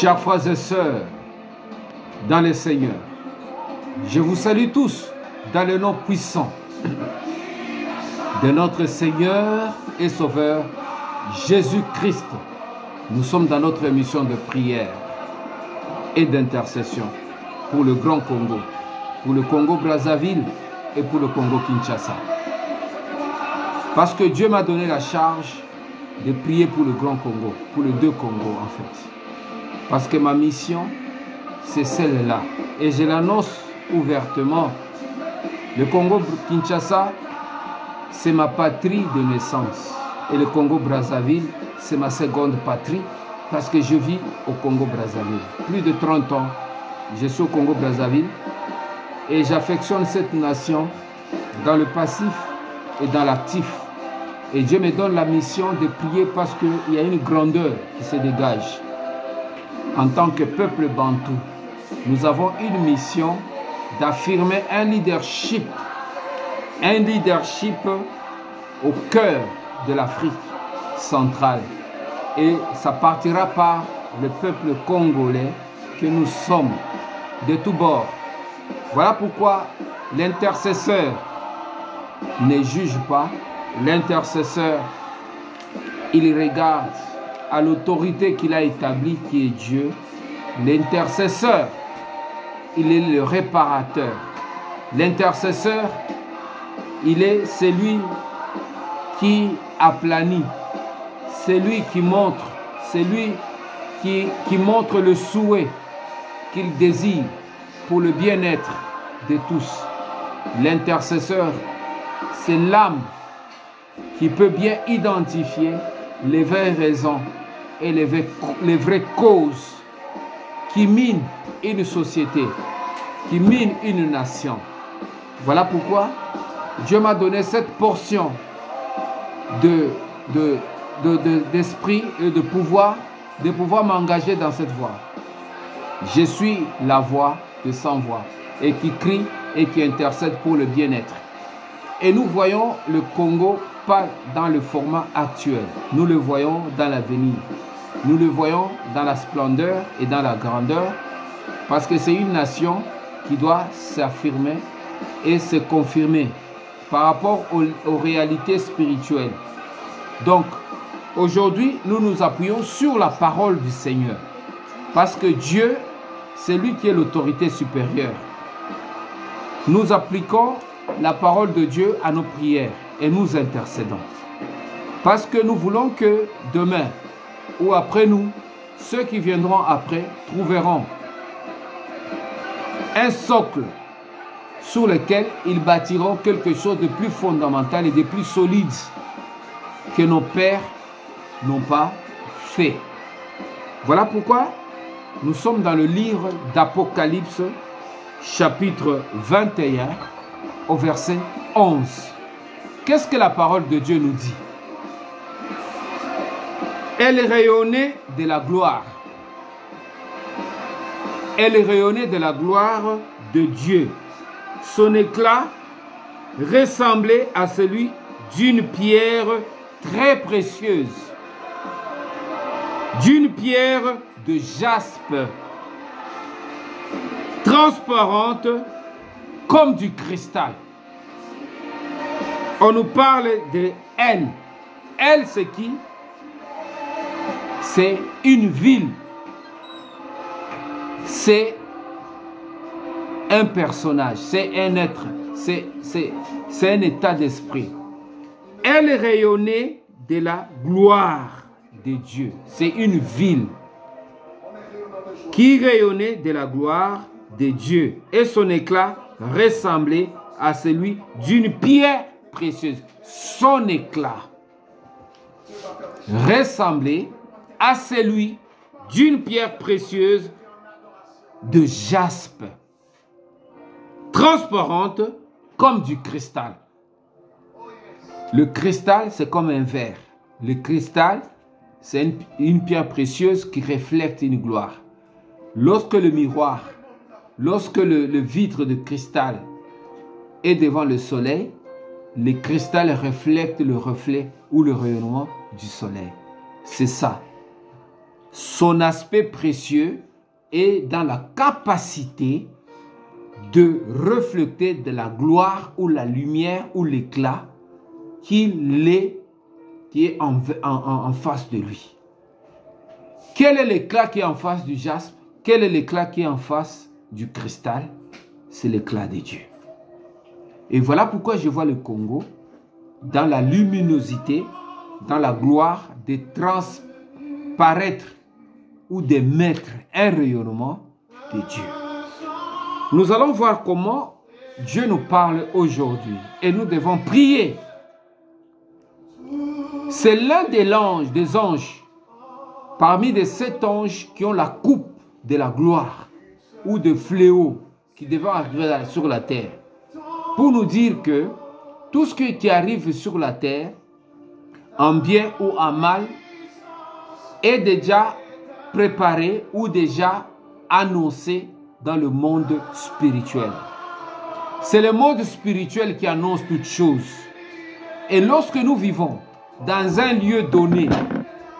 Chers frères et sœurs, dans le Seigneur, je vous salue tous dans le nom puissant de notre Seigneur et Sauveur Jésus-Christ. Nous sommes dans notre émission de prière et d'intercession pour le Grand Congo, pour le Congo-Brazzaville et pour le Congo-Kinshasa. Parce que Dieu m'a donné la charge de prier pour le Grand Congo, pour les deux Congos en fait. Parce que ma mission, c'est celle-là. Et je l'annonce ouvertement. Le Congo-Kinshasa, c'est ma patrie de naissance. Et le Congo-Brazzaville, c'est ma seconde patrie parce que je vis au Congo-Brazzaville. Plus de 30 ans, je suis au Congo-Brazzaville et j'affectionne cette nation dans le passif et dans l'actif. Et Dieu me donne la mission de prier parce qu'il y a une grandeur qui se dégage. En tant que peuple bantou, nous avons une mission d'affirmer un leadership au cœur de l'Afrique centrale. Et ça partira par le peuple congolais que nous sommes de tous bords. Voilà pourquoi l'intercesseur ne juge pas. L'intercesseur, il regarde à l'autorité qu'il a établie, qui est Dieu. L'intercesseur, il est le réparateur. L'intercesseur, il est celui qui aplanit, celui qui montre, celui qui montre le souhait qu'il désire pour le bien-être de tous. L'intercesseur, c'est l'âme qui peut bien identifier les vraies raisons et les vraies causes qui minent une société, qui minent une nation. Voilà pourquoi Dieu m'a donné cette portion d'esprit et de pouvoir m'engager dans cette voie. Je suis la voix de sans voix et qui crie et qui intercède pour le bien-être. Et nous voyons le Congo pas dans le format actuel. Nous le voyons dans l'avenir. Nous le voyons dans la splendeur et dans la grandeur parce que c'est une nation qui doit s'affirmer et se confirmer par rapport aux réalités spirituelles. Donc, aujourd'hui, nous nous appuyons sur la parole du Seigneur parce que Dieu, c'est lui qui est l'autorité supérieure. Nous appliquons la parole de Dieu à nos prières et nous intercédons. Parce que nous voulons que demain ou après nous, ceux qui viendront après trouveront un socle sur lequel ils bâtiront quelque chose de plus fondamental et de plus solide que nos pères n'ont pas fait. Voilà pourquoi nous sommes dans le livre d'Apocalypse, chapitre 21, au verset 11. Qu'est-ce que la parole de Dieu nous dit? Elle rayonnait de la gloire. Elle rayonnait de la gloire de Dieu. Son éclat ressemblait à celui d'une pierre très précieuse, d'une pierre de jaspe, transparente comme du cristal. On nous parle de elle. Elle, c'est qui? C'est une ville. C'est un personnage. C'est un être. C'est un état d'esprit. Elle rayonnait de la gloire de Dieu. C'est une ville qui rayonnait de la gloire de Dieu. Et son éclat ressemblait à celui d'une pierre précieuse. Son éclat ressemblait à celui d'une pierre précieuse de jaspe, transparente comme du cristal. Le cristal, c'est comme un verre. Le cristal, c'est une pierre précieuse qui reflète une gloire. Lorsque le miroir, lorsque le vitre de cristal est devant le soleil, le cristal reflète le reflet ou le rayonnement du soleil. C'est ça. son aspect précieux est dans la capacité de refléter de la gloire ou la lumière ou l'éclat qui est en face de lui. Quel est l'éclat qui est en face du jaspe? Quel est l'éclat qui est en face du cristal? C'est l'éclat de Dieu. Et voilà pourquoi je vois le Congo dans la luminosité, dans la gloire de transparaître ou d'émettre un rayonnement de Dieu. Nous allons voir comment Dieu nous parle aujourd'hui et nous devons prier. C'est l'un des anges, parmi les 7 anges qui ont la coupe de la gloire ou de fléau qui devant arriver sur la terre, pour nous dire que tout ce qui arrive sur la terre, en bien ou en mal, est déjà préparé ou déjà annoncé dans le monde spirituel. C'est le monde spirituel qui annonce toutes choses. Et lorsque nous vivons dans un lieu donné,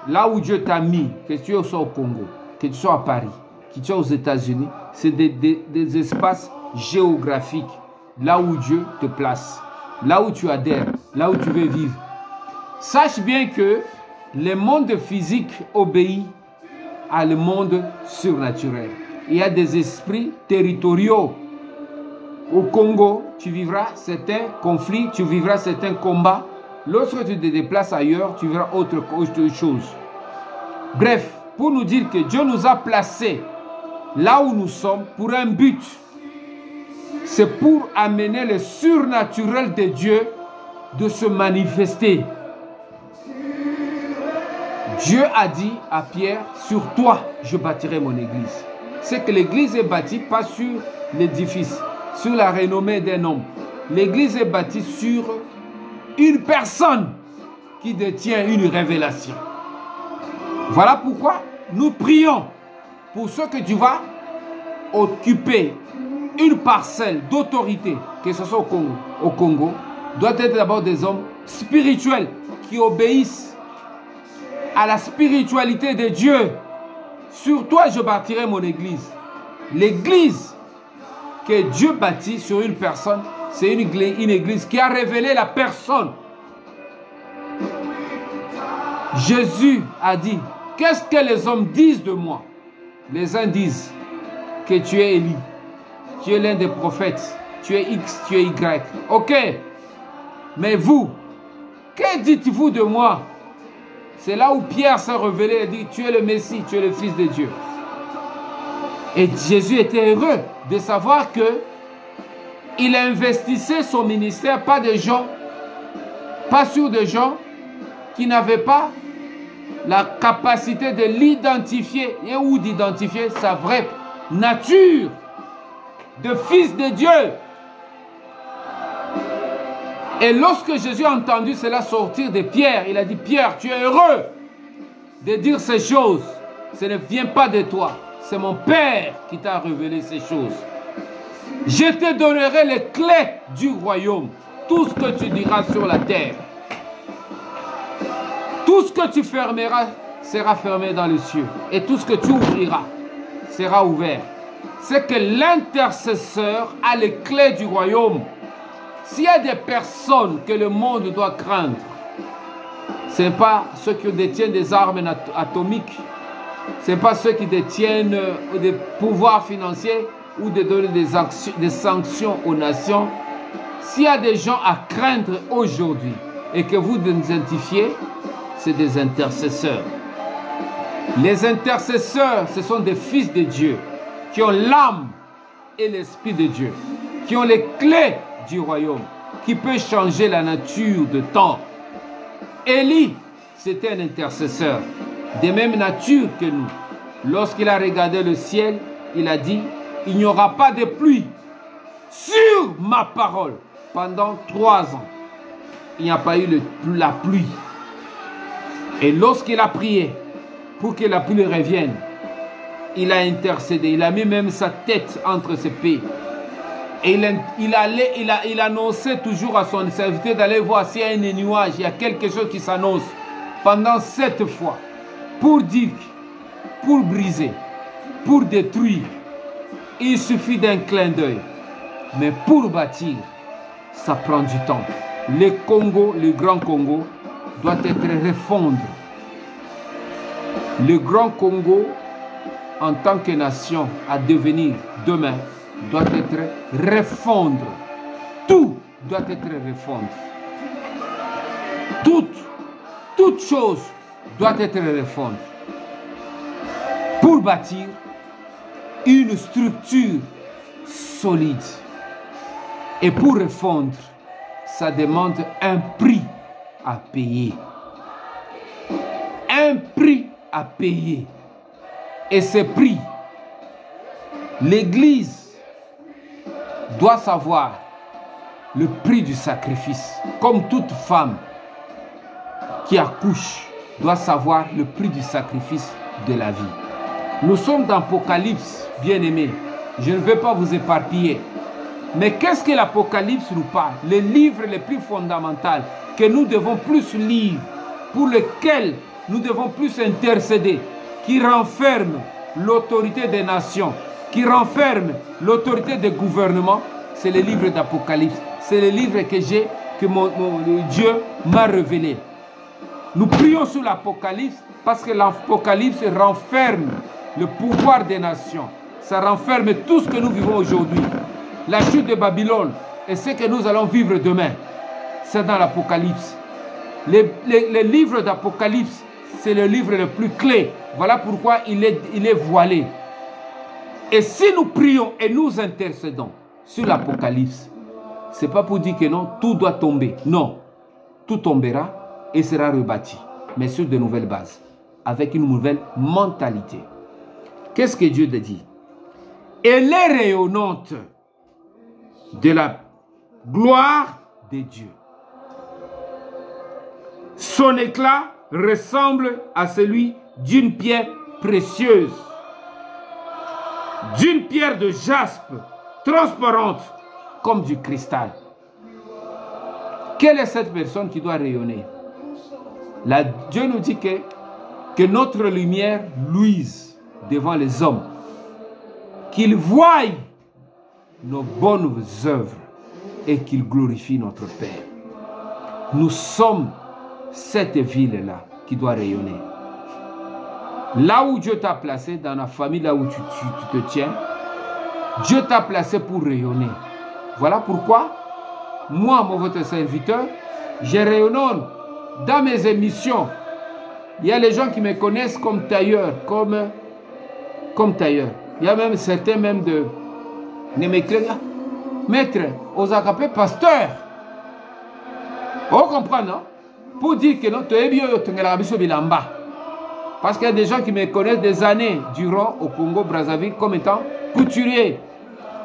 là où Dieu t'a mis, que tu sois au Congo, que tu sois à Paris, que tu sois aux États-Unis, c'est des espaces géographiques, là où Dieu te place, là où tu adhères, là où tu veux vivre. Sache bien que le monde physique obéit à le monde surnaturel. Il y a des esprits territoriaux. Au Congo, tu vivras certains conflits, tu vivras certains combats. Lorsque tu te déplaces ailleurs, tu verras autre chose. Bref, pour nous dire que Dieu nous a placés là où nous sommes pour un but. C'est pour amener le surnaturel de Dieu de se manifester. Dieu a dit à Pierre, sur toi, je bâtirai mon église. C'est que l'église est bâtie pas sur l'édifice, sur la renommée d'un homme. L'église est bâtie sur une personne qui détient une révélation. Voilà pourquoi nous prions pour ceux que tu vas occuper une parcelle d'autorité, que ce soit au Congo, doit être d'abord des hommes spirituels qui obéissent à la spiritualité de Dieu. Sur toi, je bâtirai mon église. L'église que Dieu bâtit sur une personne, c'est une église qui a révélé la personne. Jésus a dit, qu'est-ce que les hommes disent de moi? Les uns disent que tu es Élie, tu es l'un des prophètes, tu es X, tu es Y. Ok, mais vous, que dites-vous de moi? C'est là où Pierre s'est révélé et dit, tu es le Messie, tu es le Fils de Dieu. Et Jésus était heureux de savoir que il investissait son ministère pas sur des gens qui n'avaient pas la capacité de l'identifier et ou d'identifier sa vraie nature de Fils de Dieu. Et lorsque Jésus a entendu cela sortir de Pierre, il a dit, Pierre, tu es heureux de dire ces choses. Ce ne vient pas de toi. C'est mon Père qui t'a révélé ces choses. Je te donnerai les clés du royaume. Tout ce que tu diras sur la terre. Tout ce que tu fermeras sera fermé dans les cieux. Et tout ce que tu ouvriras sera ouvert. C'est que l'intercesseur a les clés du royaume. S'il y a des personnes que le monde doit craindre, ce n'est pas ceux qui détiennent des armes atomiques, ce n'est pas ceux qui détiennent des pouvoirs financiers ou de donner des sanctions aux nations. S'il y a des gens à craindre aujourd'hui et que vous identifiez, c'est des intercesseurs. Les intercesseurs, ce sont des fils de Dieu qui ont l'âme et l'esprit de Dieu, qui ont les clés du royaume, qui peut changer la nature de temps. Élie, c'était un intercesseur de même nature que nous. Lorsqu'il a regardé le ciel, il a dit, il n'y aura pas de pluie sur ma parole. Pendant 3 ans, il n'y a pas eu la pluie. Et lorsqu'il a prié pour que la pluie revienne, il a intercédé. Il a mis même sa tête entre ses pieds. Et il annonçait toujours à son serviteur d'aller voir s'il y a un nuage, il y a quelque chose qui s'annonce pendant 7 fois. Pour dire pour briser, pour détruire, il suffit d'un clin d'œil. Mais pour bâtir, ça prend du temps. Le Congo, le Grand Congo, doit être refondre. Le Grand Congo, en tant que nation à devenir demain, doit être refondre. Tout doit être refondre. Toute chose doit être refondre. Pour bâtir une structure solide. Et pour refondre, ça demande un prix à payer. Un prix à payer. Et ce prix, l'Église doit savoir le prix du sacrifice. Comme toute femme qui accouche doit savoir le prix du sacrifice de la vie. Nous sommes dans l'Apocalypse, bien-aimés. Je ne vais pas vous éparpiller. Mais qu'est-ce que l'Apocalypse nous parle? Les livres les plus fondamentaux que nous devons plus lire, pour lesquels nous devons plus intercéder, qui renferment l'autorité des nations, qui renferment l'autorité des gouvernements, c'est le livre d'Apocalypse. C'est le livre que mon Dieu m'a révélé. Nous prions sur l'Apocalypse parce que l'Apocalypse renferme le pouvoir des nations. Ça renferme tout ce que nous vivons aujourd'hui. La chute de Babylone et ce que nous allons vivre demain, c'est dans l'Apocalypse. Les livres d'Apocalypse, c'est le livre le plus clé. Voilà pourquoi il est voilé. Et si nous prions et nous intercédons sur l'Apocalypse, ce n'est pas pour dire que non, tout doit tomber. Non, tout tombera et sera rebâti, mais sur de nouvelles bases, avec une nouvelle mentalité. Qu'est-ce que Dieu dit? Elle est rayonnante de la gloire de Dieu. Son éclat ressemble à celui d'une pierre précieuse, d'une pierre de jaspe, transparente comme du cristal. Quelle est cette personne qui doit rayonner? Dieu nous dit que notre lumière luise devant les hommes, qu'ils voient nos bonnes œuvres et qu'ils glorifient notre Père. Nous sommes cette ville-là qui doit rayonner. Là où Dieu t'a placé, dans la famille, là où tu te tiens, Dieu t'a placé pour rayonner. Voilà pourquoi, moi, votre serviteur, je rayonne dans mes émissions. Il y a les gens qui me connaissent comme tailleur, comme tailleur. Il y a même certains de maître, aux acapés pasteur. On comprend, non? Pour dire que non, tu es bien, tu es bien. Parce qu'il y a des gens qui me connaissent des années durant au Congo, Brazzaville, comme étant couturier.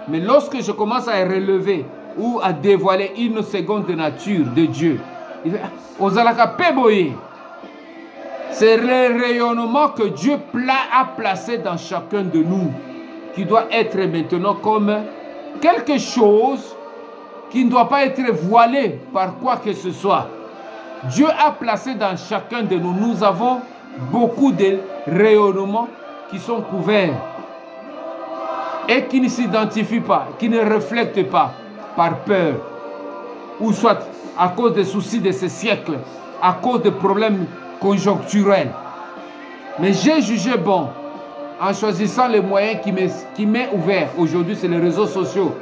Mais lorsque je commence à relever ou à dévoiler une seconde nature de Dieu, aux acapés boyés, c'est le rayonnement que Dieu a placé dans chacun de nous, qui doit être maintenant comme quelque chose qui ne doit pas être voilé par quoi que ce soit. Dieu a placé dans chacun de nous, nous avons beaucoup de rayonnements qui sont couverts et qui ne s'identifient pas, qui ne reflètent pas par peur, ou soit à cause des soucis de ce siècle, à cause de problèmes conjoncturels. Mais j'ai jugé bon, en choisissant les moyens qui m'est ouvert aujourd'hui, c'est les réseaux sociaux,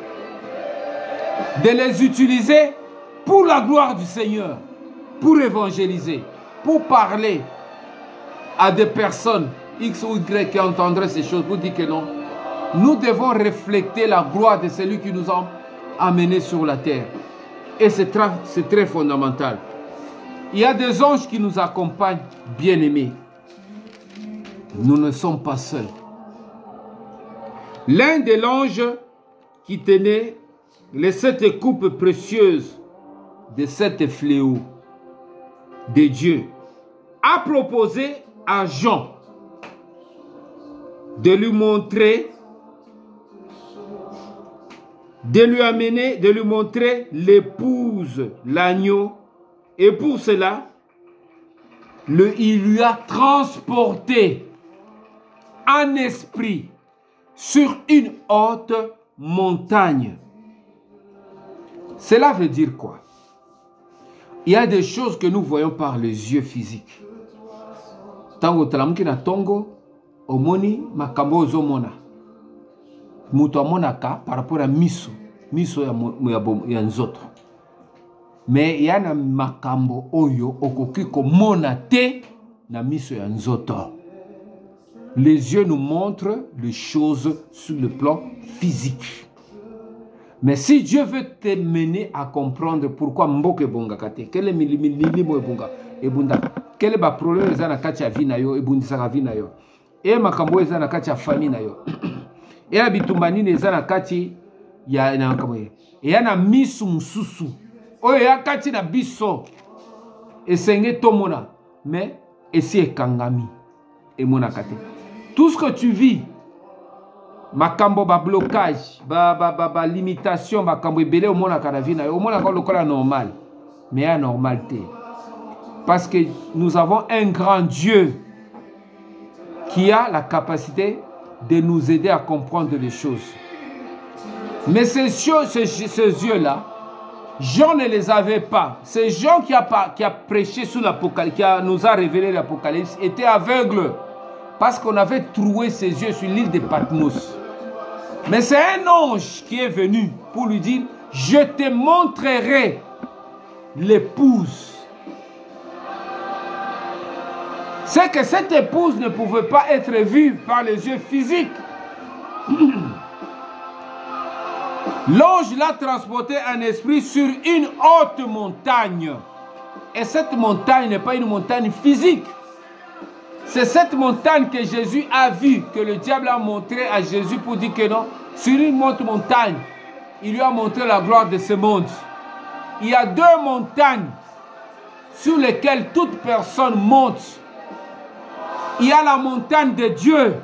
de les utiliser pour la gloire du Seigneur, pour évangéliser, pour parler à des personnes X ou Y qui entendraient ces choses, pour dire que non, nous devons refléter la gloire de celui qui nous a amenés sur la terre. Et c'est très fondamental. Il y a des anges qui nous accompagnent, bien-aimés. Nous ne sommes pas seuls. L'un des anges qui tenait les 7 coupes précieuses de 7 fléaux de Dieu a proposé à Jean de lui montrer, de lui montrer l'épouse, l'agneau, et pour cela, il lui a transporté en esprit sur une haute montagne. Cela veut dire quoi? Il y a des choses que nous voyons par les yeux physiques. Tango talamuki na tongo, omoni makambo ozomona. Muto amonaka par rapport à miso ya nzoto. Mais il y a na makambo oyo okoki komona te na miso ya nzoto. Les yeux nous montrent les choses sur le plan physique. Mais si Dieu veut te mener à comprendre pourquoi mboke bonga kate, quel est milimo bonga ebunda, quel est le problème eza na kati ya vie na yo ebundisaka vie na yo. Et makambo eza na kati ya famille na yo. Et la bitumbani eza na kati ya na makambo. Et ya na misu mususu. Oyo ya kati na biso. Esenge tomona, mais esi ekangami emona kate. Tout ce que tu vis, makambo ba blocage, ba limitation, makambo ebele omona kana vie na yo, omona ka lokola normal, mais anormalité. Parce que nous avons un grand Dieu qui a la capacité de nous aider à comprendre les choses. Mais ces yeux-là, Jean ne les avait pas. C'est Jean qui a prêché sous l'Apocalypse, nous a révélé l'Apocalypse, était aveugle. Parce qu'on avait troué ses yeux sur l'île de Patmos. Mais c'est un ange qui est venu pour lui dire, je te montrerai l'épouse. C'est que cette épouse ne pouvait pas être vue par les yeux physiques. L'ange l'a transporté en esprit sur une haute montagne. Et cette montagne n'est pas une montagne physique. C'est cette montagne que Jésus a vue, que le diable a montré à Jésus pour dire que non, sur une haute montagne, il lui a montré la gloire de ce monde. Il y a deux montagnes sur lesquelles toute personne monte. Il y a la montagne de Dieu.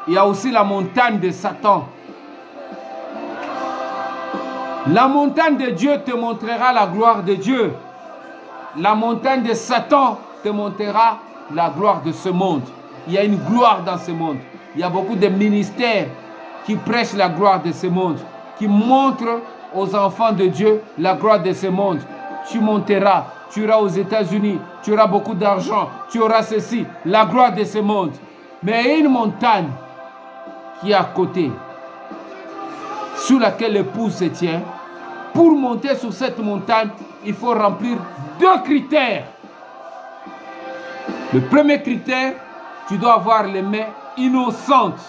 Il y a aussi la montagne de Satan. La montagne de Dieu te montrera la gloire de Dieu. La montagne de Satan te montrera la gloire de ce monde. Il y a une gloire dans ce monde. Il y a beaucoup de ministères qui prêchent la gloire de ce monde, qui montrent aux enfants de Dieu la gloire de ce monde. Tu monteras, tu iras aux États-Unis, tu auras beaucoup d'argent, tu auras ceci, la gloire de ce monde. Mais il y a une montagne qui est à côté, sur laquelle l'épouse se tient. Pour monter sur cette montagne, il faut remplir deux critères. Le premier critère, tu dois avoir les mains innocentes.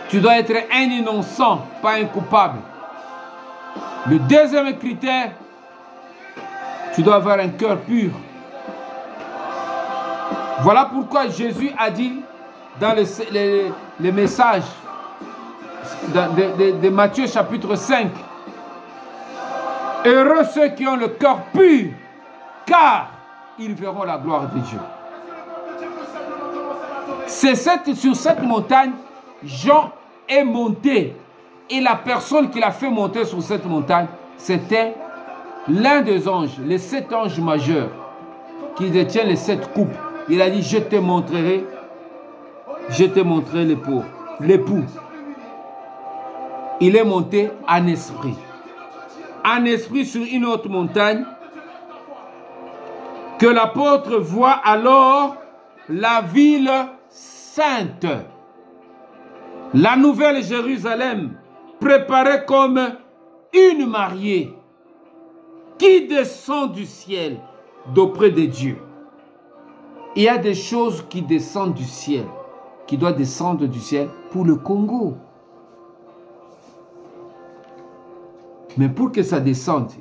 Tu dois être un innocent, pas un coupable. Le deuxième critère, tu dois avoir un cœur pur. Voilà pourquoi Jésus a dit dans les messages de Matthieu chapitre 5, heureux ceux qui ont le cœur pur, car ils verront la gloire de Dieu. C'est sur cette montagne, Jean est monté. Et la personne qui l'a fait monter sur cette montagne, c'était l'un des anges, les 7 anges majeurs, qui détient les 7 coupes. Il a dit, je te montrerai l'époux. Il est monté en esprit. En esprit sur une autre montagne, que l'apôtre voit alors la ville sainte, la nouvelle Jérusalem, préparée comme une mariée qui descend du ciel d'auprès de Dieu. Il y a des choses qui descendent du ciel, qui doivent descendre du ciel pour le Congo. Mais pour que ça descende,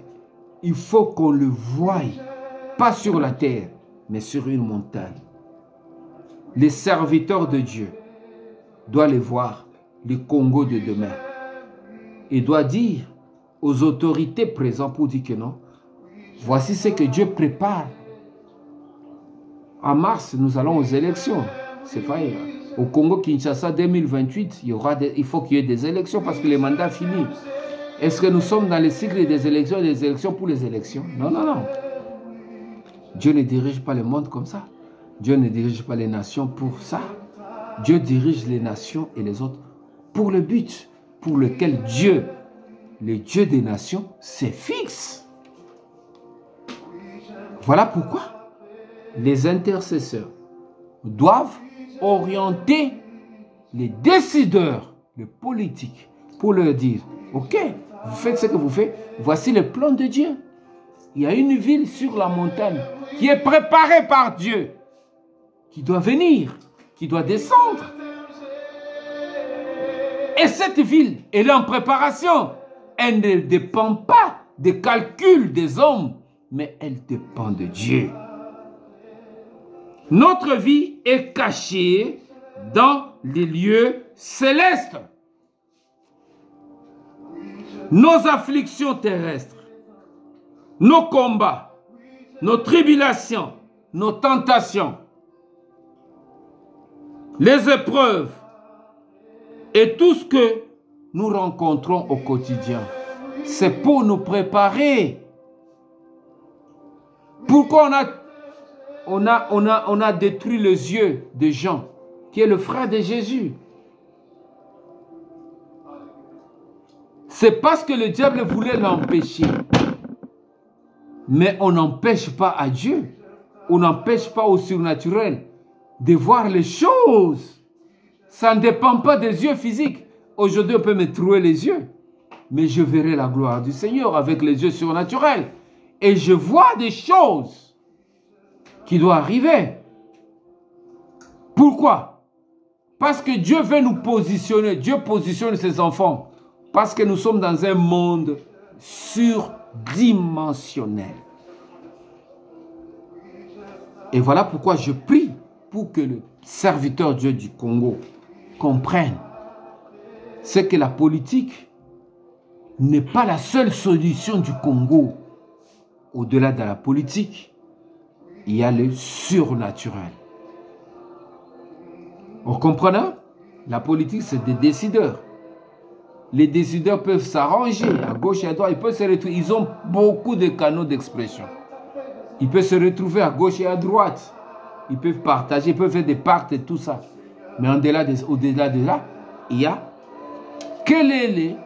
il faut qu'on le voie, pas sur la terre, mais sur une montagne. Les serviteurs de Dieu doivent les voir, le Congo de demain. Il doit dire aux autorités présentes pour dire que non, voici ce que Dieu prépare. En mars, nous allons aux élections. C'est vrai. Au Congo-Kinshasa 2028, il faut qu'il y ait des élections parce que les mandats finissent. Est-ce que nous sommes dans le cycle des élections pour les élections? Non, non, non. Dieu ne dirige pas le monde comme ça. Dieu ne dirige pas les nations pour ça. Dieu dirige les nations et les autres pour le but pour lequel Dieu, le Dieu des nations, c'est fixe. Voilà pourquoi les intercesseurs doivent orienter les décideurs, les politiques, pour leur dire, ok, vous faites ce que vous faites, voici le plan de Dieu. Il y a une ville sur la montagne qui est préparée par Dieu, qui doit venir, qui doit descendre. Et cette ville, elle est en préparation. Elle ne dépend pas des calculs des hommes, mais elle dépend de Dieu. Notre vie est cachée dans les lieux célestes. Nos afflictions terrestres, nos combats, nos tribulations, nos tentations, les épreuves et tout ce que nous rencontrons au quotidien, c'est pour nous préparer. Pourquoi on a détruit les yeux de Jean, qui est le frère de Jésus? C'est parce que le diable voulait l'empêcher. Mais on n'empêche pas à Dieu, on n'empêche pas au surnaturel de voir les choses. Ça ne dépend pas des yeux physiques. Aujourd'hui, on peut me trouver les yeux, mais je verrai la gloire du Seigneur avec les yeux surnaturels. Et je vois des choses qui doivent arriver. Pourquoi? Parce que Dieu veut nous positionner. Dieu positionne ses enfants. Parce que nous sommes dans un monde surdimensionnel. Et voilà pourquoi je prie pour que le serviteur Dieu du Congo comprenne. C'est que la politique n'est pas la seule solution du Congo. Au-delà de la politique, il y a le surnaturel. Vous comprenez? La politique, c'est des décideurs. Les décideurs peuvent s'arranger à gauche et à droite. Ils peuvent se retrouver. Ils ont beaucoup de canaux d'expression. Ils peuvent se retrouver à gauche et à droite. Ils peuvent partager, ils peuvent faire des pactes et tout ça. Mais au-delà de là, il y a quel est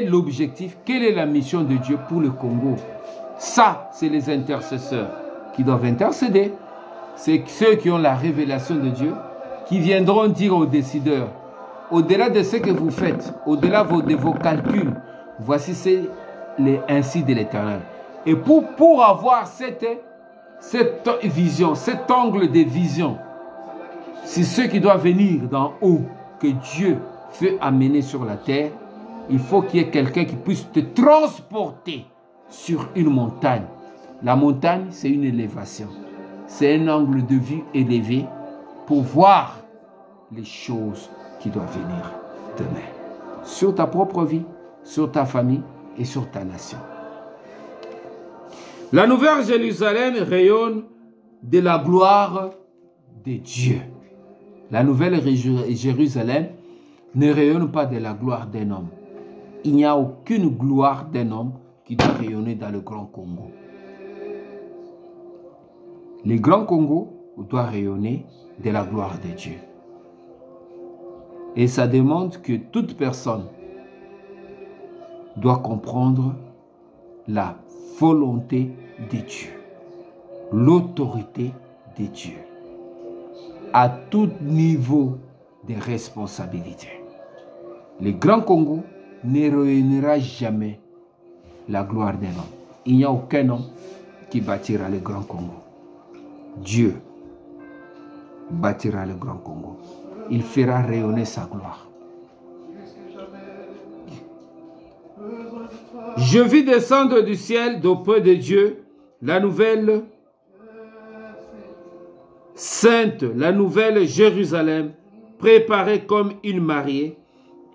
l'objectif, quelle est la mission de Dieu pour le Congo? Ça, c'est les intercesseurs qui doivent intercéder. C'est ceux qui ont la révélation de Dieu, qui viendront dire aux décideurs, au-delà de ce que vous faites, au-delà de vos calculs, voici c'est ainsi de l'Éternel. Et pour avoir cette vision, cet angle de vision, c'est ceux qui doivent venir d'en haut, que Dieu veut amener sur la terre. Il faut qu'il y ait quelqu'un qui puisse te transporter sur une montagne. La montagne, c'est une élévation. C'est un angle de vue élevé pour voir les choses qui doivent venir demain. Sur ta propre vie, sur ta famille et sur ta nation. La nouvelle Jérusalem rayonne de la gloire de Dieu. La nouvelle Jérusalem ne rayonne pas de la gloire d'un homme. Il n'y a aucune gloire d'un homme qui doit rayonner dans le Grand Congo. Le Grand Congo doit rayonner de la gloire de Dieu. Et ça demande que toute personne doit comprendre la volonté de Dieu, l'autorité de Dieu, à tout niveau de responsabilité. Le Grand Congo ne réunira jamais la gloire d'un homme. Il n'y a aucun homme qui bâtira le Grand Congo. Dieu bâtira le Grand Congo. Il fera rayonner sa gloire. Je vis descendre du ciel d'auprès de Dieu la nouvelle sainte, la nouvelle Jérusalem, préparée comme une mariée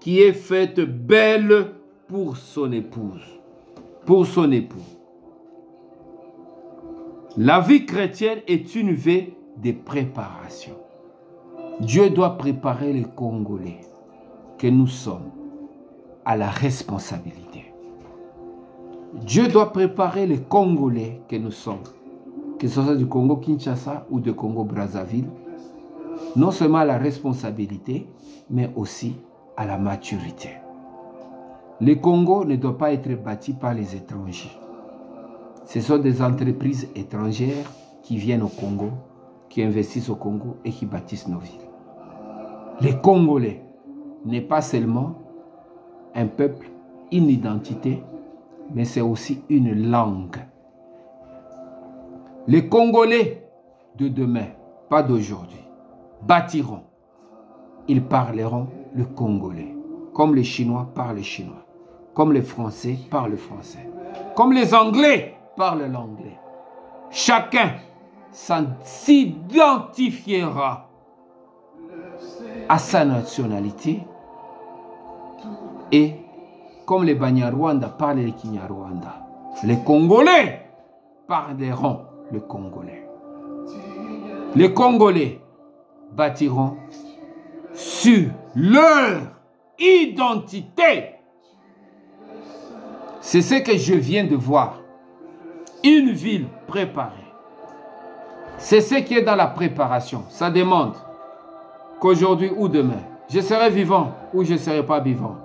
qui est faite belle pour son épouse, pour son époux. La vie chrétienne est une vie de préparation. Dieu doit préparer les Congolais que nous sommes à la responsabilité. Dieu doit préparer les Congolais que nous sommes, que ce soit du Congo Kinshasa ou du Congo Brazzaville, non seulement à la responsabilité, mais aussi à la maturité. Le Congo ne doit pas être bâti par les étrangers. Ce sont des entreprises étrangères qui viennent au Congo, qui investissent au Congo et qui bâtissent nos villes. Les Congolais n'est pas seulement un peuple, une identité, mais c'est aussi une langue. Les Congolais de demain, pas d'aujourd'hui, bâtiront. Ils parleront le congolais, comme les Chinois parlent le chinois, comme les Français parlent le français, comme les Anglais parlent l'anglais. Chacun s'identifiera à sa nationalité et comme les Banyarwanda parlent le Kinyarwanda, les Congolais parleront le congolais. Les Congolais bâtiront sur leur identité. C'est ce que je viens de voir. Une ville préparée. C'est ce qui est dans la préparation. Ça demande qu'aujourd'hui ou demain, je serai vivant ou je ne serai pas vivant.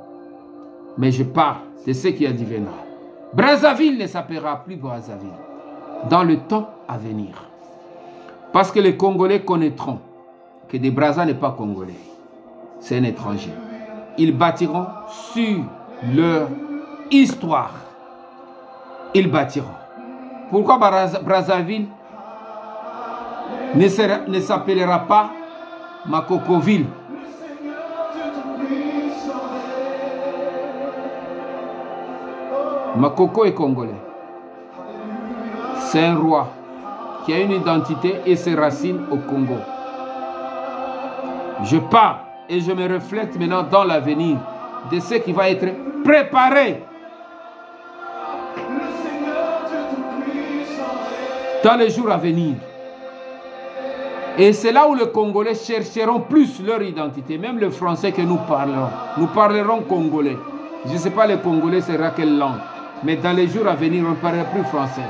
Mais je parle de ce qui adviendra. Brazzaville ne s'appellera plus Brazzaville dans le temps à venir. Parce que les Congolais connaîtront que des Brazza n'est pas Congolais. C'est un étranger. Ils bâtiront sur leur histoire. Ils bâtiront. Pourquoi Brazzaville ne s'appellera pas Makokoville? Makoko est congolais. C'est un roi qui a une identité et ses racines au Congo. Je parle et je me reflète maintenant dans l'avenir de ce qui va être préparé dans les jours à venir. Et c'est là où les Congolais chercheront plus leur identité. Même le français que nous parlerons congolais. Je ne sais pas les Congolais sera quelle langue. Mais dans les jours à venir, on ne parlera plus français.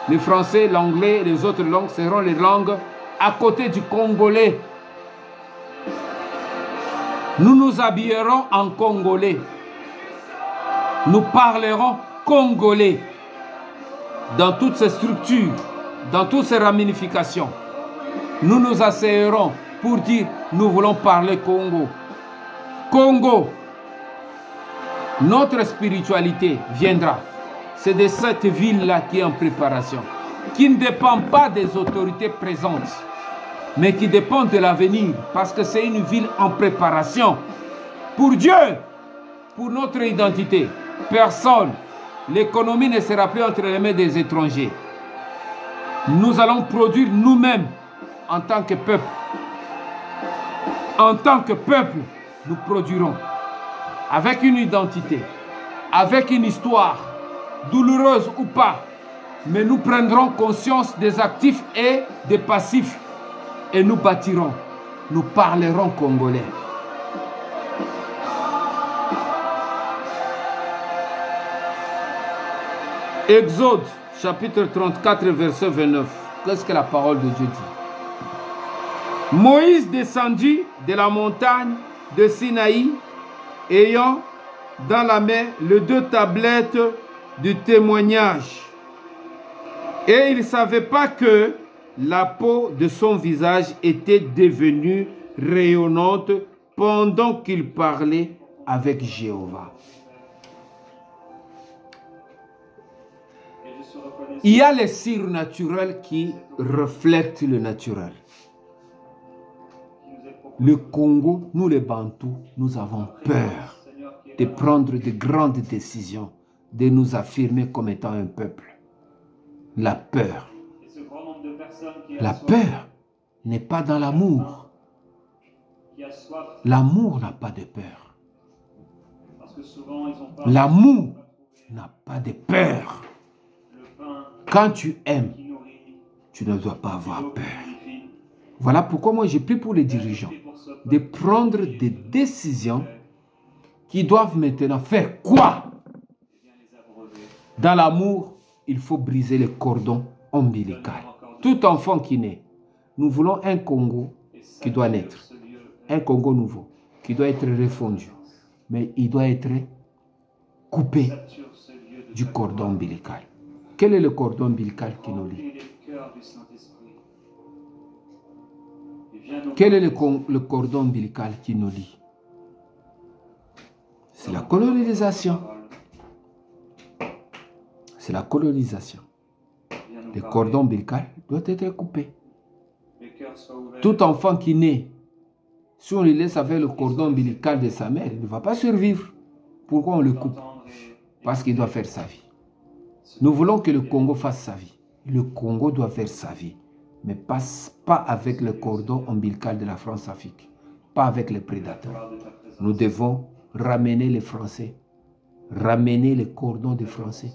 Le français, l'anglais et les autres langues seront les langues à côté du congolais. Nous nous habillerons en congolais. Nous parlerons congolais. Dans toutes ces structures, dans toutes ces ramifications. Nous nous asseyerons pour dire nous voulons parler Congo. Congo. Notre spiritualité viendra. C'est de cette ville-là qui est en préparation, qui ne dépend pas des autorités présentes, mais qui dépend de l'avenir, parce que c'est une ville en préparation. Pour Dieu, pour notre identité, personne, l'économie ne sera plus entre les mains des étrangers. Nous allons produire nous-mêmes en tant que peuple. En tant que peuple, nous produirons avec une identité, avec une histoire, douloureuse ou pas, mais nous prendrons conscience des actifs et des passifs et nous bâtirons, nous parlerons congolais. Exode chapitre 34 verset 29. Qu'est-ce que la parole de Dieu dit? Moïse descendit de la montagne de Sinaï, ayant dans la main les 2 tablettes du témoignage. Et il ne savait pas que la peau de son visage était devenue rayonnante pendant qu'il parlait avec Jéhovah. Il y a les surnaturels qui reflètent le naturel. Le Congo, nous les Bantous, nous avons peur de prendre de grandes décisions, de nous affirmer comme étant un peuple. La peur. La peur n'est pas dans l'amour. L'amour n'a pas de peur. L'amour n'a pas de peur. Quand tu aimes, tu ne dois pas avoir peur. Voilà pourquoi moi j'ai pris pour les dirigeants de prendre des décisions qui doivent maintenant faire quoi? Dans l'amour, il faut briser les cordons ombilicaux. Tout enfant qui naît, nous voulons un Congo qui doit naître. Un Congo nouveau qui doit être refondu. Mais il doit être coupé du cordon ombilical. Quel est le cordon ombilical qui nous lie? Quel est le cordon ombilical qui nous lie? C'est la colonisation. C'est la colonisation. Le cordon ombilical doit être coupé. Tout enfant qui naît, si on le laisse avec le cordon ombilical de sa mère, il ne va pas survivre. Pourquoi on le coupe? Parce qu'il doit faire sa vie. Nous voulons que le Congo fasse sa vie. Le Congo doit faire sa vie. Mais pas avec le cordon ombilical de la France-Afrique. Pas avec les prédateurs. Nous devons ramener les Français. Ramener les cordons des Français.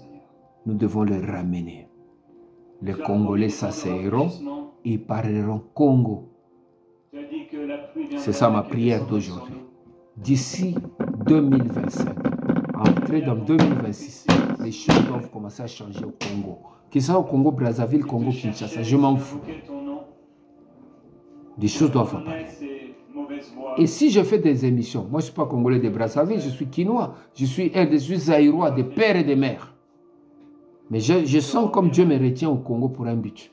Nous devons les ramener. Les Congolais s'asseyeront et parleront Congo. C'est ça ma prière d'aujourd'hui. D'ici 2025, entrer dans 2026, les choses doivent commencer à changer au Congo. Qu'il soit au Congo, Brazzaville, Congo, Kinshasa, je m'en fous. Des choses doivent apparaître. Et si je fais des émissions, moi je ne suis pas Congolais de Brazzaville, je suis Quinois, je suis Zaïrois, des pères et des mères. Mais je sens comme Dieu me retient au Congo pour un but.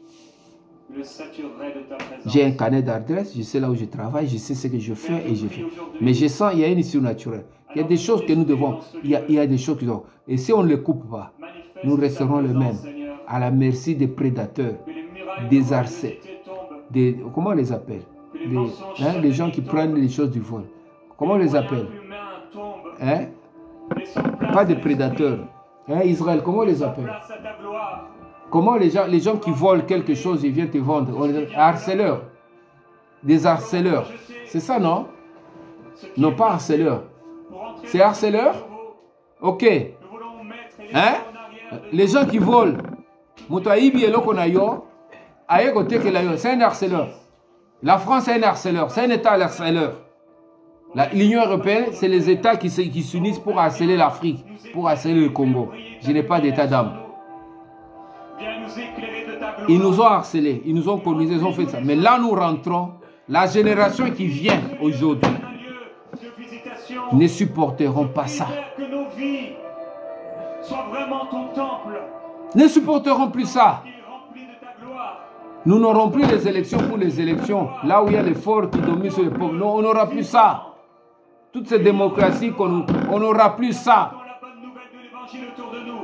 J'ai un carnet d'adresse, je sais là où je travaille, je sais ce que je fais et je fais. Mais je sens qu'il y a une issue naturelle. Il y a des choses que nous devons, il y a des choses qui doivent. Et si on ne les coupe pas, nous resterons les mêmes, à la merci des prédateurs, des harcèles, comment on les appelle? Les gens qui prennent les choses du vol. Comment on les appelle? Pas des prédateurs. Israël, comment on les appelle? Comment les gens qui volent quelque chose, ils viennent te vendre? Harceleurs. Des harceleurs. C'est ça, non? Non, pas harceleurs. C'est harceleurs? Ok. Les gens qui volent. C'est un harceleur. La France est un harceleur. C'est un État harceleur. L'Union européenne, c'est les États qui s'unissent pour harceler l'Afrique, pour harceler le Congo. Je n'ai pas d'état d'âme. Ils nous ont harcelés, ils nous ont colonisés, ils ont fait ça. Mais là, nous rentrons. La génération qui vient aujourd'hui ne supporteront pas ça. Ne supporteront plus ça. Nous n'aurons plus les élections pour les élections. Là où il y a les forts qui dominent sur le peuple. Non, on n'aura plus ça. Toutes ces démocraties, on n'aura plus ça.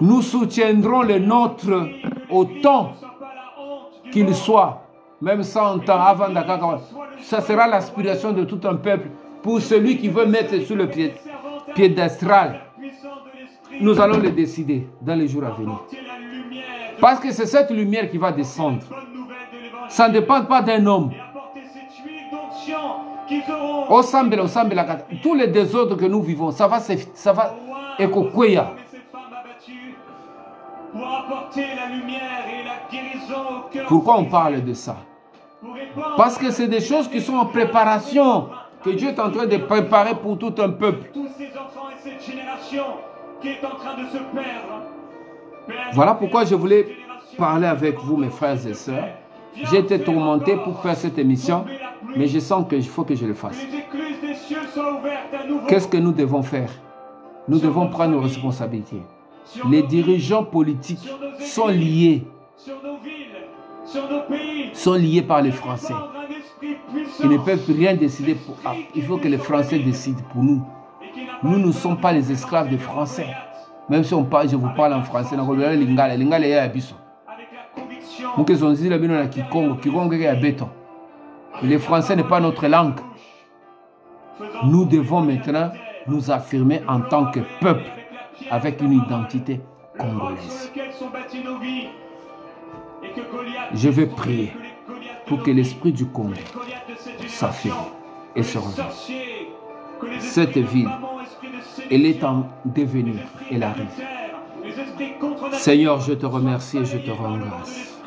Nous soutiendrons les nôtres autant qu'il soit. Même 100 ans avant Dakar. Ça sera l'aspiration de tout un peuple. Pour celui qui veut mettre sur le piédestal. Nous allons le décider dans les jours à venir. Parce que c'est cette lumière qui va descendre. Ça ne dépend pas d'un homme. Tous les désordres que nous vivons, ça va écouer. Pourquoi on parle de ça? Parce que c'est des choses qui sont en préparation, que Dieu est en train de préparer pour tout un peuple. Voilà pourquoi je voulais parler avec vous, mes frères et sœurs. J'ai été tourmenté pour faire cette émission, mais je sens qu'il faut que je le fasse. Qu'est-ce que nous devons faire? Nous devons prendre nos responsabilités. Les dirigeants politiques sont liés. Sont liés par les Français. Ils ne peuvent rien décider pour... Il faut que les Français décident pour nous. Nous ne sommes pas les esclaves des Français. Même si on parle, je vous parle en français. Les Français n'est pas notre langue. Nous devons maintenant nous affirmer en tant que peuple avec une identité congolaise. Je veux prier pour que l'esprit du Congo s'affirme et se réveille. Cette ville, elle est en devenir, elle arrive. Seigneur, je te remercie et je te rends grâce.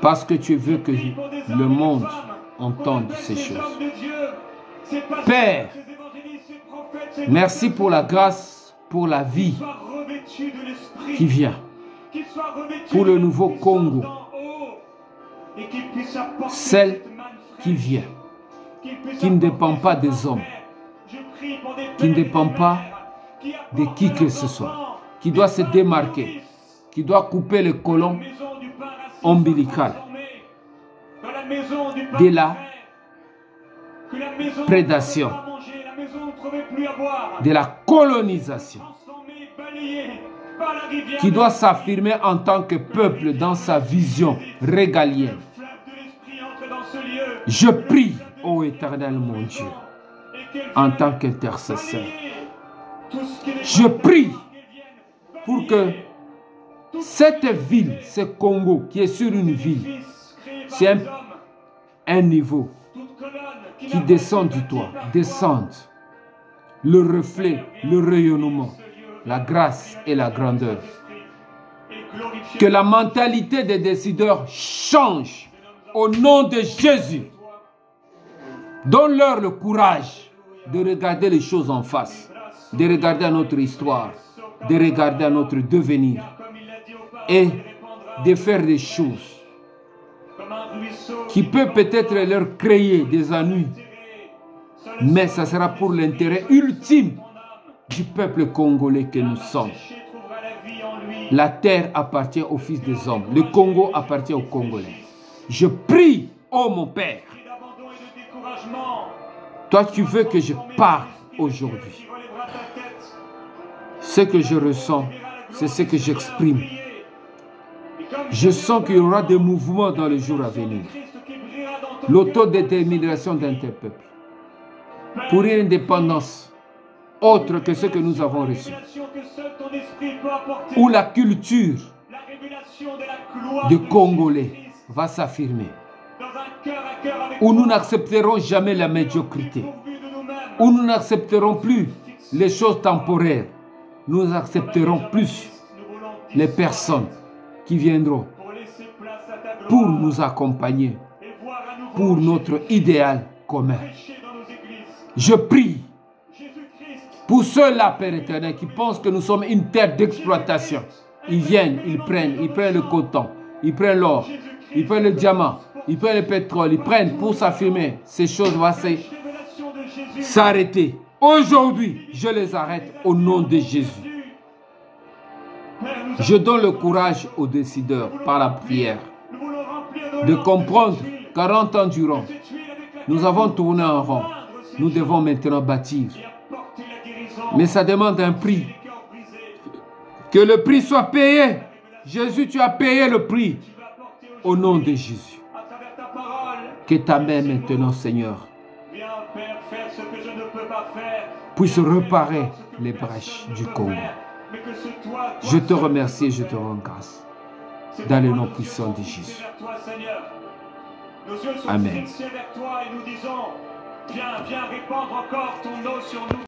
Parce que tu veux que le monde entende ces choses. Père, merci pour la grâce, pour la vie qui vient, pour le nouveau Congo. celle qui vient, qui ne dépend pas des hommes, qui ne dépend pas de qui que ce soit, qui doit se démarquer, qui doit couper le cordon ombilical de la prédation, de la colonisation, qui doit s'affirmer en tant que peuple dans sa vision régalienne. Je prie, ô Éternel mon Dieu, en tant qu'intercesseur. Je prie pour que cette ville, ce Congo qui est sur une ville, c'est un niveau qui descend du toit, descende le reflet, le rayonnement, la grâce et la grandeur. Que la mentalité des décideurs change au nom de Jésus. Donne-leur le courage de regarder les choses en face, de regarder à notre histoire, de regarder à notre devenir et de faire des choses qui peuvent peut-être leur créer des ennuis, mais ça sera pour l'intérêt ultime du peuple congolais que nous sommes. La terre appartient aux fils des hommes. Le Congo appartient aux Congolais. Je prie, ô mon Père. Toi, tu veux que je parle aujourd'hui. Ce que je ressens, c'est ce que j'exprime. Je sens qu'il y aura des mouvements dans les jours à venir. L'autodétermination d'un tel peuple. Pour une indépendance autre que ce que nous avons reçu. Où la culture de Congolais va s'affirmer. Où nous n'accepterons jamais la médiocrité. Où nous n'accepterons plus les choses temporaires. Nous accepterons plus les personnes qui viendront pour nous accompagner, pour notre idéal commun. Je prie pour ceux-là, Père éternel, qui pensent que nous sommes une terre d'exploitation. Ils viennent, ils prennent le coton, ils prennent l'or, ils prennent le diamant, ils prennent le pétrole, ils prennent pour s'affirmer. Ces choses vont s'arrêter. Aujourd'hui, je les arrête au nom de Jésus. Je donne le courage aux décideurs par la prière de comprendre 40 ans durant, nous avons tourné en rond. Nous devons maintenant bâtir. Mais ça demande un prix. Que le prix soit payé. Jésus, tu as payé le prix. Au nom de Jésus. Que ta main maintenant, Seigneur, puisse réparer les brèches du Congo. Je te remercie et je te rends grâce. Dans le nom puissant de Jésus. Amen. Viens répandre encore ton eau sur nous.